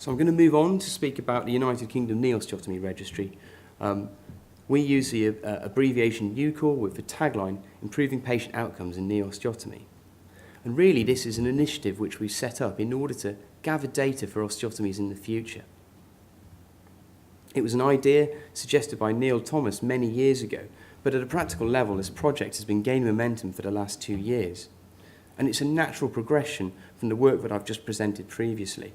So I'm going to move on to speak about the United Kingdom Knee Osteotomy Registry. We use the abbreviation UKKOR with the tagline, Improving Patient Outcomes in Knee Osteotomy. And really this is an initiative which we set up in order to gather data for osteotomies in the future. It was an idea suggested by Neil Thomas many years ago, but at a practical level this project has been gaining momentum for the last 2 years. And it's a natural progression from the work that I've just presented previously.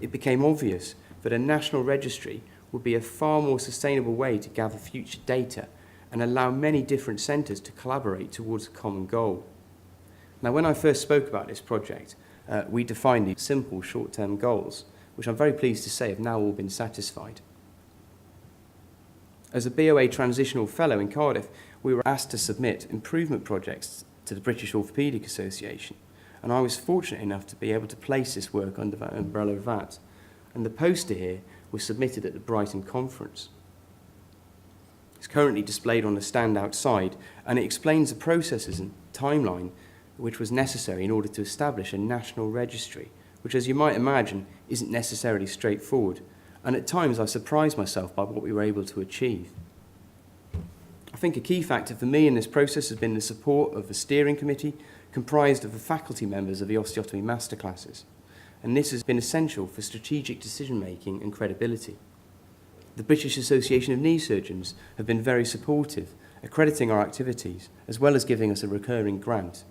It became obvious that a national registry would be a far more sustainable way to gather future data and allow many different centres to collaborate towards a common goal. Now, when I first spoke about this project, we defined these simple short-term goals, which I'm very pleased to say have now all been satisfied. As a BOA Transitional Fellow in Cardiff, we were asked to submit improvement projects to the British Orthopaedic Association, and I was fortunate enough to be able to place this work under the umbrella of that. And the poster here was submitted at the Brighton conference. It's currently displayed on the stand outside, and it explains the processes and timeline which was necessary in order to establish a national registry, which, as you might imagine, isn't necessarily straightforward. And at times I surprised myself by what we were able to achieve. I think a key factor for me in this process has been the support of the steering committee, comprised of the faculty members of the osteotomy masterclasses. And this has been essential for strategic decision-making and credibility. The British Association of Knee Surgeons have been very supportive, accrediting our activities, as well as giving us a recurring grant.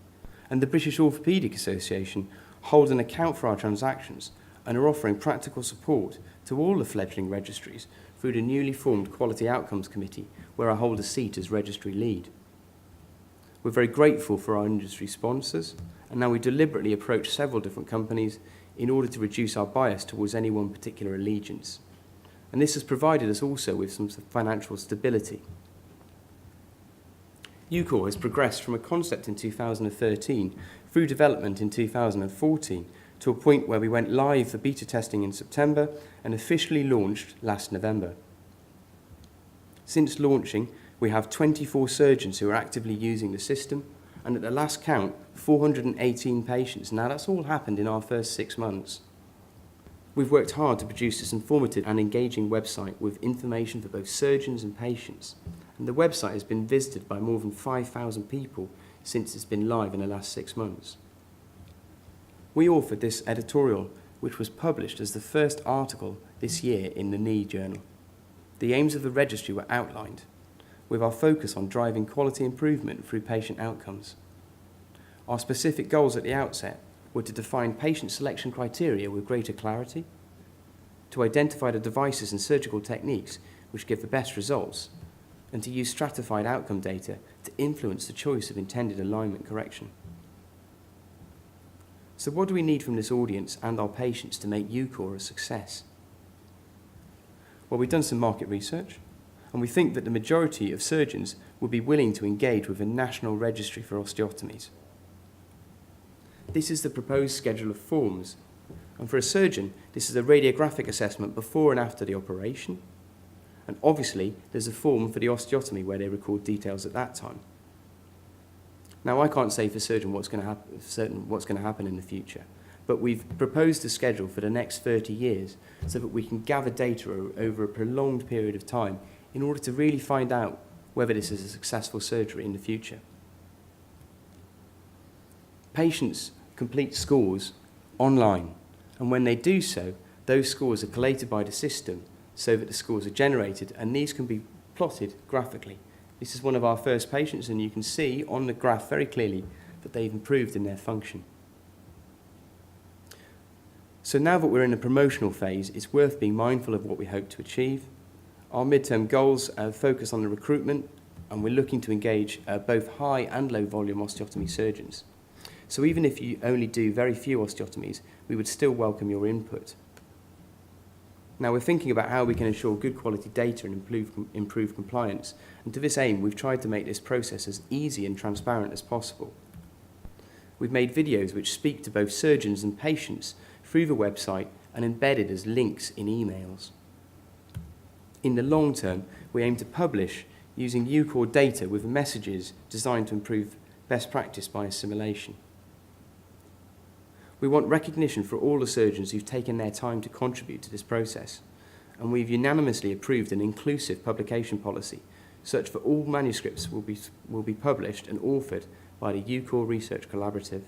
And the British Orthopaedic Association hold an account for our transactions and are offering practical support to all the fledgling registries through the newly formed Quality Outcomes Committee, where I hold a seat as registry lead. We're very grateful for our industry sponsors, and now we deliberately approach several different companies in order to reduce our bias towards any one particular allegiance. And this has provided us also with some financial stability. UKKOR has progressed from a concept in 2013 through development in 2014 to a point where we went live for beta testing in September and officially launched last November. Since launching, we have 24 surgeons who are actively using the system, and at the last count, 418 patients. Now that's all happened in our first 6 months. We've worked hard to produce this informative and engaging website with information for both surgeons and patients. And the website has been visited by more than 5,000 people since it's been live in the last 6 months. We authored this editorial, which was published as the first article this year in the Knee Journal. The aims of the registry were outlined, with our focus on driving quality improvement through patient outcomes. Our specific goals at the outset were to define patient selection criteria with greater clarity, to identify the devices and surgical techniques which give the best results, and to use stratified outcome data to influence the choice of intended alignment correction. So what do we need from this audience and our patients to make UKKOR a success? Well, we've done some market research, and we think that the majority of surgeons would be willing to engage with a national registry for osteotomies. This is the proposed schedule of forms, and for a surgeon, this is a radiographic assessment before and after the operation, and obviously there's a form for the osteotomy where they record details at that time. Now, I can't say for certain what's going to happen in the future, but we've proposed a schedule for the next 30 years so that we can gather data over a prolonged period of time in order to really find out whether this is a successful surgery in the future. Patients complete scores online, and when they do so, those scores are collated by the system so that the scores are generated, and these can be plotted graphically. This is one of our first patients, and you can see on the graph very clearly that they've improved in their function. So now that we're in a promotional phase, it's worth being mindful of what we hope to achieve. Our midterm goals focus on the recruitment, and we're looking to engage both high and low volume osteotomy surgeons. So even if you only do very few osteotomies, we would still welcome your input. Now, we're thinking about how we can ensure good quality data and improve compliance, and to this aim we've tried to make this process as easy and transparent as possible. We've made videos which speak to both surgeons and patients through the website and embedded as links in emails. In the long term, we aim to publish using UKKOR data with messages designed to improve best practice by assimilation. We want recognition for all the surgeons who've taken their time to contribute to this process, and we've unanimously approved an inclusive publication policy, such that all manuscripts will be published and authored by the UKKOR Research Collaborative.